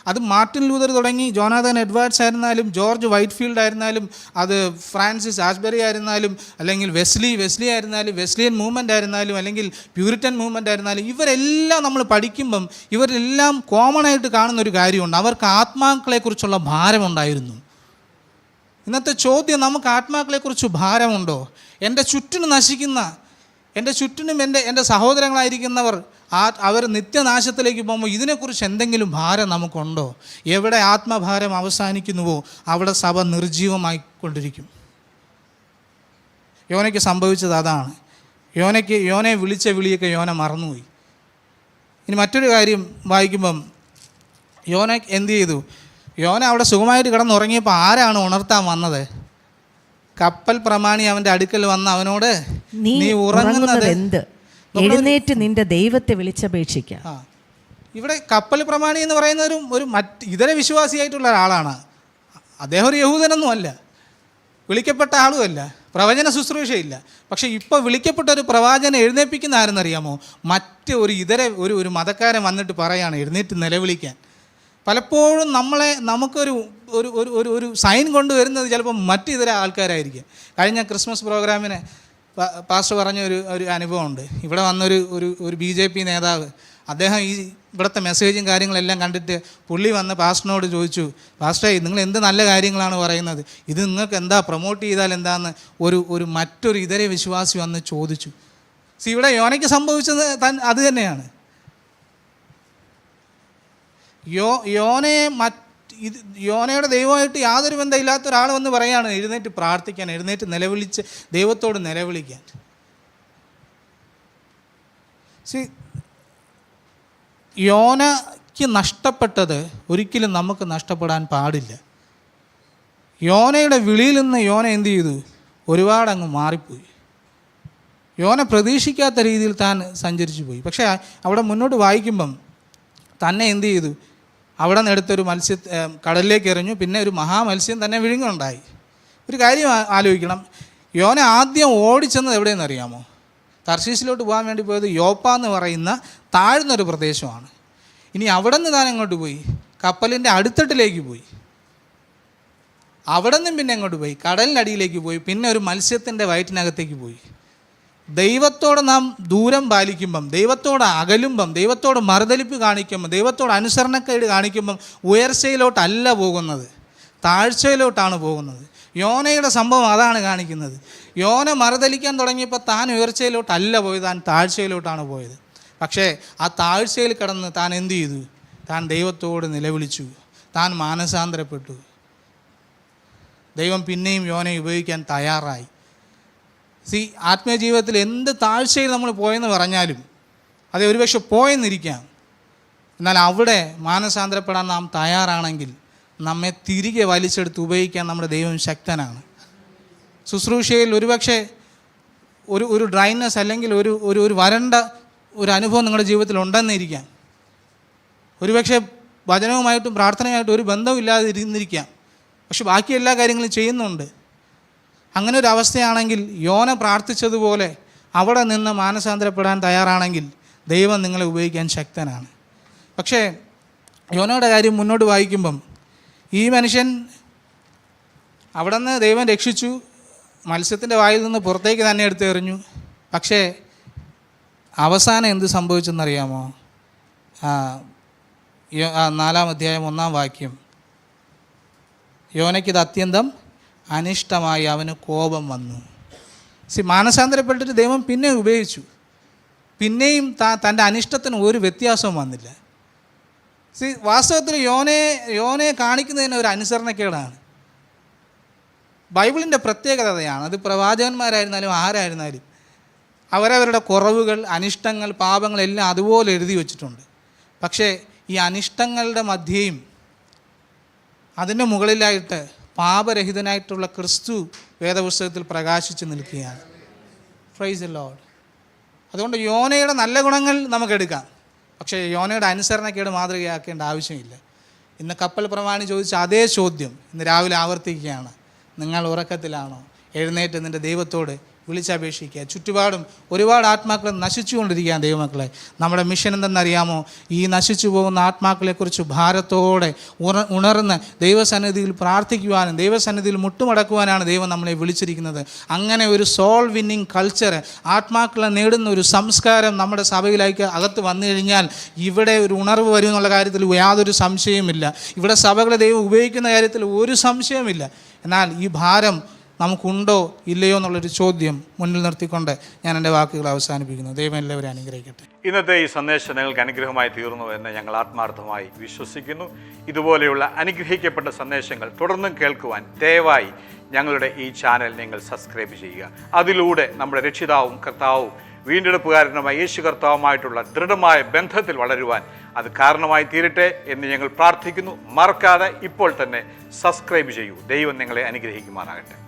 അത് മാർട്ടിൻ ലൂതർ തുടങ്ങി ജോനാഥൻ എഡ്വേർഡ്സ് ആയിരുന്നാലും, ജോർജ് വൈറ്റ്ഫീൽഡ് ആയിരുന്നാലും, അത് ഫ്രാൻസിസ് ആഷ്ബറി ആയിരുന്നാലും, അല്ലെങ്കിൽ വെസ്ലി ആയിരുന്നാലും, വെസ്ലിയൻ മൂവ്മെൻ്റ് ആയിരുന്നാലും, അല്ലെങ്കിൽ പ്യൂരിറ്റൻ മൂവ്മെൻ്റ് ആയിരുന്നാലും, ഇവരെല്ലാം നമ്മൾ പഠിക്കുമ്പം ഇവരെല്ലാം കോമൺ ആയിട്ട് കാണുന്നൊരു കാര്യമുണ്ട്. അവർക്ക് ആത്മാക്കളെക്കുറിച്ചുള്ള ഭാരമുണ്ടായിരുന്നു. ഇന്നത്തെ ചോദ്യം, നമുക്ക് ആത്മാക്കളെക്കുറിച്ച് ഭാരമുണ്ടോ? എൻ്റെ ചുറ്റിനും നശിക്കുന്ന, എൻ്റെ ചുറ്റിനും എൻ്റെ സഹോദരങ്ങളായിരിക്കുന്നവർ അവർ നിത്യനാശത്തിലേക്ക് പോകുമ്പോൾ ഇതിനെക്കുറിച്ച് എന്തെങ്കിലും ഭാരം നമുക്കുണ്ടോ? എവിടെ ആത്മഭാരം അവസാനിക്കുന്നുവോ അവിടെ സഭ നിർജീവമായിക്കൊണ്ടിരിക്കും. യോനയ്ക്ക് സംഭവിച്ചത് അതാണ്. യോനയെ വിളിച്ച വിളിയൊക്കെ യോന മറന്നുപോയി. ഇനി മറ്റൊരു കാര്യം വായിക്കുമ്പം യോന എന്ത് ചെയ്തു? യോന അവിടെ സുഖമായിട്ട് കിടന്നുറങ്ങിയപ്പോൾ ആരാണ് ഉണർത്താൻ വന്നത്? കപ്പൽ പ്രമാണി അവൻ്റെ അടുക്കൽ വന്ന് അവനോട്, നീ ഉറങ്ങുന്നത് എന്ത്? എഴുന്നേറ്റ് നിന്റെ ദൈവത്തെ വിളിച്ചപേക്ഷിക്കുക. ഇവിടെ കപ്പൽ പ്രമാണി എന്ന് പറയുന്ന ഒരു ഇതര വിശ്വാസിയായിട്ടുള്ള ഒരാളാണ്. അദ്ദേഹം ഒരു യഹൂദനൊന്നും അല്ല, വിളിക്കപ്പെട്ട ആളുമല്ല, പ്രവചന ശുശ്രൂഷയില്ല. പക്ഷേ ഇപ്പോൾ വിളിക്കപ്പെട്ട ഒരു പ്രവാചകനെ എഴുന്നേൽപ്പിക്കുന്ന ആരെന്നറിയാമോ? മറ്റ് ഒരു മതക്കാരൻ വന്നിട്ട് പറയാണ് എഴുന്നേറ്റ് നിലവിളിക്കാൻ. പലപ്പോഴും നമുക്കൊരു ഒരു സൈൻ കൊണ്ടുവരുന്നത് ചിലപ്പോൾ മറ്റിതര ആൾക്കാരായിരിക്കും. കഴിഞ്ഞ ക്രിസ്മസ് പ്രോഗ്രാമിന് പാസ്റ്റർ പറഞ്ഞ ഒരു അനുഭവമുണ്ട്. ഇവിടെ വന്നൊരു BJP നേതാവ്, അദ്ദേഹം ഇവിടുത്തെ മെസ്സേജും കാര്യങ്ങളെല്ലാം കണ്ടിട്ട് പുള്ളി വന്ന് പാസ്റ്ററിനോട് ചോദിച്ചു, പാസ്റ്ററെ നിങ്ങൾ എന്ത് നല്ല കാര്യങ്ങളാണ് പറയുന്നത്, ഇത് നിങ്ങൾക്ക് എന്താ പ്രൊമോട്ട് ചെയ്താൽ എന്താന്ന് മറ്റൊരു ഇതര വിശ്വാസി വന്ന് ചോദിച്ചു. ഇവിടെ യോനയ്ക്ക് സംഭവിച്ചത് അത് തന്നെയാണ്. യോനയുടെ ദൈവമായിട്ട് യാതൊരു ബന്ധമില്ലാത്ത ഒരാൾ വന്ന് പറയാണ് എഴുന്നേറ്റ് പ്രാർത്ഥിക്കാൻ, എഴുന്നേറ്റ് നിലവിളിച്ച് ദൈവത്തോട് നിലവിളിക്കാൻ. യോനയ്ക്ക് നഷ്ടപ്പെട്ടത് ഒരിക്കലും നമുക്ക് നഷ്ടപ്പെടാൻ പാടില്ല. യോനയുടെ വിളിയിൽ നിന്ന് യോന എന്ത് ചെയ്തു? ഒരുപാടങ്ങ് മാറിപ്പോയി. യോന പ്രതീക്ഷിക്കാത്ത രീതിയിൽ താൻ സഞ്ചരിച്ചു പോയി. പക്ഷേ അവിടെ മുന്നോട്ട് വായിക്കുമ്പം തന്നെ എന്ത് ചെയ്തു? അവിടെ നിന്ന് എടുത്തൊരു കടലിലേക്ക് എറിഞ്ഞു. പിന്നെ ഒരു മഹാമത്സ്യം തന്നെ വിഴുങ്ങുണ്ടായി. ഒരു കാര്യം ആലോചിക്കണം, യോന ആദ്യം ഓടിച്ചെന്നത് എവിടെയെന്ന് അറിയാമോ? തർശീസിലോട്ട് പോകാൻ വേണ്ടി പോയത് യോപ്പ എന്ന് പറയുന്ന താഴ്ന്നൊരു പ്രദേശമാണ്. ഇനി അവിടെ നിന്ന് താൻ എങ്ങോട്ട് പോയി? കപ്പലിൻ്റെ അടിത്തട്ടിലേക്ക് പോയി. അവിടെ നിന്നും പിന്നെ എങ്ങോട്ട് പോയി? കടലിൻ്റെ അടിയിലേക്ക് പോയി. പിന്നെ ഒരു മത്സ്യത്തിൻ്റെ വയറ്റിനകത്തേക്ക് പോയി. ദൈവത്തോട് നാം ദൂരം പാലിക്കുമ്പം, ദൈവത്തോട് അകലുമ്പം, ദൈവത്തോട് മറുതലിപ്പ് കാണിക്കുമ്പം, ദൈവത്തോട് അനുസരണക്കേട് കാണിക്കുമ്പം ഉയർച്ചയിലോട്ടല്ല പോകുന്നത്, താഴ്ചയിലോട്ടാണ് പോകുന്നത്. യോനയുടെ സംഭവം അതാണ് കാണിക്കുന്നത്. യോന മറുതലിക്കാൻ തുടങ്ങിയപ്പോൾ താൻ ഉയർച്ചയിലോട്ടല്ല പോയത്, താൻ താഴ്ചയിലോട്ടാണ് പോയത്. പക്ഷേ ആ താഴ്ചയിൽ കിടന്ന് താൻ എന്ത് ചെയ്തു? താൻ ദൈവത്തോട് നിലവിളിച്ചു, താൻ മാനസാന്തരപ്പെട്ടു. ദൈവം പിന്നെയും യോനയെ ഉപയോഗിക്കാൻ തയ്യാറായി. ആത്മീയ ജീവിതത്തിൽ എന്ത് താഴ്ചയിൽ നമ്മൾ പോയെന്ന് പറഞ്ഞാലും, അത് ഒരുപക്ഷെ പോയെന്നിരിക്കാം, എന്നാൽ അവിടെ മാനസാന്തരപ്പെടാൻ നാം തയ്യാറാണെങ്കിൽ നമ്മെ തിരികെ വലിച്ചെടുത്ത് ഉപയോഗിക്കാൻ നമ്മുടെ ദൈവം ശക്തനാണ്. ശുശ്രൂഷയിൽ ഒരുപക്ഷെ ഒരു ഡ്രൈനെസ് അല്ലെങ്കിൽ ഒരു വരണ്ട ഒരു അനുഭവം നിങ്ങളുടെ ജീവിതത്തിൽ ഉണ്ടെന്നിരിക്കാം. ഒരുപക്ഷെ വചനവുമായിട്ടും പ്രാർത്ഥനയുമായിട്ടും ഒരു ബന്ധമില്ലാതെ ഇരുന്നിരിക്കാം, പക്ഷെ ബാക്കി എല്ലാ കാര്യങ്ങളും ചെയ്യുന്നുണ്ട്. അങ്ങനെ ഒരു അവസ്ഥയാണെങ്കിൽ യോന പ്രാർത്ഥിച്ചതുപോലെ അവിടെ നിന്ന് മാനസാന്തരപ്പെടാൻ തയ്യാറാണെങ്കിൽ ദൈവം നിങ്ങളെ ഉപയോഗിക്കാൻ ശക്തനാണ്. പക്ഷേ യോനയുടെ കാര്യം മുന്നോട്ട് വായിക്കുമ്പം ഈ മനുഷ്യൻ അവിടെ നിന്ന് ദൈവം രക്ഷിച്ചു, മത്സ്യത്തിൻ്റെ വായിൽ നിന്ന് പുറത്തേക്ക് തന്നെ എടുത്ത് എറിഞ്ഞു. പക്ഷേ അവസാനം എന്ത് സംഭവിച്ചെന്നറിയാമോ? 4-ാം അധ്യായം 1-ാം വാക്യം, യോനയ്ക്കിത് അത്യന്തം അനിഷ്ടമായി, അവന് കോപം വന്നു. മാനസാന്തരപ്പെട്ടിട്ട് ദൈവം പിന്നെ ഉപയോഗിച്ചു. പിന്നെയും തൻ്റെ അനിഷ്ടത്തിന് ഒരു വ്യത്യാസവും വന്നില്ല. വാസ്തവത്തിൽ യോനയെ കാണിക്കുന്നതിന് ഒരു അനുസരണക്കേടാണ്. ബൈബിളിൻ്റെ പ്രത്യേകത അതാണ്. അത് പ്രവാചകന്മാരായിരുന്നാലും ആരായിരുന്നാലും അവരവരുടെ കുറവുകൾ, അനിഷ്ടങ്ങൾ, പാപങ്ങളെല്ലാം അതുപോലെ എഴുതി വച്ചിട്ടുണ്ട്. പക്ഷേ ഈ അനിഷ്ടങ്ങളുടെ മധ്യേയും അതിൻ്റെ മുകളിലായിട്ട് പാപരഹിതനായിട്ടുള്ള ക്രിസ്തു വേദപുസ്തകത്തിൽ പ്രകാശിച്ച് നിൽക്കുകയാണ്. Praise the Lord. അതുകൊണ്ട് യോനയുടെ നല്ല ഗുണങ്ങൾ നമുക്കെടുക്കാം, പക്ഷേ യോനയുടെ അനുസരണക്കേട് മാതൃകയാക്കേണ്ട ആവശ്യമില്ല. ഇന്ന് കപ്പൽ പ്രമാണി ചോദിച്ച അതേ ചോദ്യം ഇന്ന് രാവിലെ ആവർത്തിക്കുകയാണ്. നിങ്ങൾ ഉറക്കത്തിലാണോ? എഴുന്നേറ്റ് നിൻ്റെ ദൈവത്തോട് വിളിച്ചപേക്ഷിക്കുക. ചുറ്റുപാടും ഒരുപാട് ആത്മാക്കൾ നശിച്ചുകൊണ്ടിരിക്കുകയാണ് ദൈവമക്കളെ. നമ്മുടെ മിഷൻ എന്തെന്നറിയാമോ? ഈ നശിച്ചു പോകുന്ന ആത്മാക്കളെക്കുറിച്ച് ഭാരത്തോടെ ഉണർന്ന് ദൈവസന്നിധിയിൽ പ്രാർത്ഥിക്കുവാനും ദൈവസന്നിധിയിൽ മുട്ടുമടക്കുവാനാണ് ദൈവം നമ്മളെ വിളിച്ചിരിക്കുന്നത്. അങ്ങനെ ഒരു സോൾ വിന്നിങ് കൾച്ചർ, ആത്മാക്കളെ നേടുന്ന ഒരു സംസ്കാരം നമ്മുടെ സഭയിലേക്ക് അകത്ത് വന്നു കഴിഞ്ഞാൽ ഇവിടെ ഒരു ഉണർവ് വരും എന്നുള്ള കാര്യത്തിൽ യാതൊരു സംശയവുമില്ല. ഇവിടെ സഭകളെ ദൈവം ഉപയോഗിക്കുന്ന കാര്യത്തിൽ ഒരു സംശയവുമില്ല. എന്നാൽ ഈ ഭാരം നമുക്കുണ്ടോ ഇല്ലയോ എന്നുള്ളൊരു ചോദ്യം മുന്നിൽ നിർത്തിക്കൊണ്ട് ഞാൻ എൻ്റെ വാക്കുകൾ അവസാനിപ്പിക്കുന്നു. ദൈവം എല്ലാവരും അനുഗ്രഹിക്കട്ടെ. ഇന്നത്തെ ഈ സന്ദേശം നിങ്ങൾക്ക് അനുഗ്രഹമായി തീർന്നു എന്ന് ഞങ്ങൾ ആത്മാർത്ഥമായി വിശ്വസിക്കുന്നു. ഇതുപോലെയുള്ള അനുഗ്രഹിക്കപ്പെട്ട സന്ദേശങ്ങൾ തുടർന്നും കേൾക്കുവാൻ ദയവായി ഞങ്ങളുടെ ഈ ചാനൽ നിങ്ങൾ സബ്സ്ക്രൈബ് ചെയ്യുക. അതിലൂടെ നമ്മുടെ രക്ഷിതാവും കർത്താവും വീണ്ടെടുപ്പുകാരനുമായ യേശു കർത്താവുമായിട്ടുള്ള ദൃഢമായ ബന്ധത്തിൽ വളരുവാൻ അത് കാരണമായി തീരട്ടെ എന്ന് ഞങ്ങൾ പ്രാർത്ഥിക്കുന്നു. മറക്കാതെ ഇപ്പോൾ തന്നെ സബ്സ്ക്രൈബ് ചെയ്യൂ. ദൈവം നിങ്ങളെ അനുഗ്രഹിക്കുമാറാകട്ടെ.